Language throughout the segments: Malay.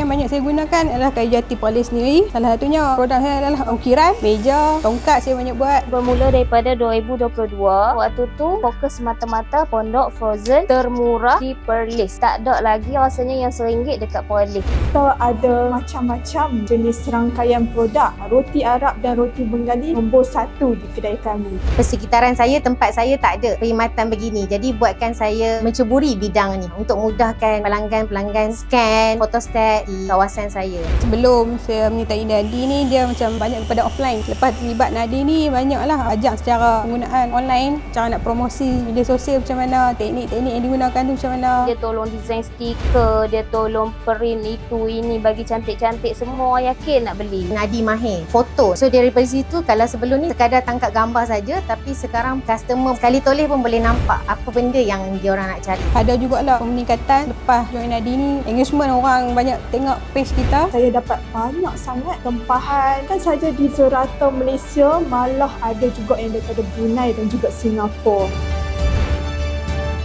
yang banyak saya gunakan adalah kayu jati polis sendiri. Salah satunya produk saya adalah ukiran, meja, tongkat saya banyak buat. Bermula daripada 2022, waktu tu fokus semata-mata pondok frozen termurah di Perlis. Tak ada lagi rasanya yang RM1 dekat Perlis. Kita ada macam-macam jenis rangkaian produk. Roti Arab dan roti Bengali nombor 1 di kedai kami. Persekitaran saya, tempat saya tak ada perkhidmatan begini. Jadi buatkan saya menceburi bidang ni untuk mudahkan pelanggan-pelanggan scan photostat di kawasan saya. Sebelum saya menyertai Nadi ni, dia macam banyak daripada offline. Lepas terlibat Nadi ni, banyaklah ajak secara penggunaan online, cara nak promosi media sosial macam mana, teknik-teknik yang digunakan tu macam mana. Dia tolong design stiker, dia tolong print itu, ini, bagi cantik-cantik. Semua yakin nak beli. Nadi mahir foto. So daripada situ, kalau sebelum ni sekadar tangkap gambar saja, tapi sekarang customer sekali toleh pun boleh nampak apa benda yang dia orang nak cari. Ada jugalah peningkatan lepas join Nadi ni, engagement orang banyak tengok page kita. Saya dapat banyak sangat tempahan, kan saja di serata Malaysia, malah ada juga yang daripada Brunei dan juga Singapura.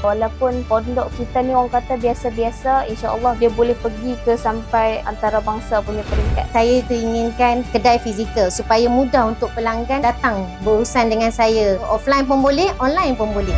Walaupun pondok kita ni orang kata biasa-biasa, insya-Allah dia boleh pergi ke sampai antarabangsa punya peringkat. Saya tu inginkan kedai fizikal supaya mudah untuk pelanggan datang berurusan dengan saya. Offline pun boleh, online pun boleh.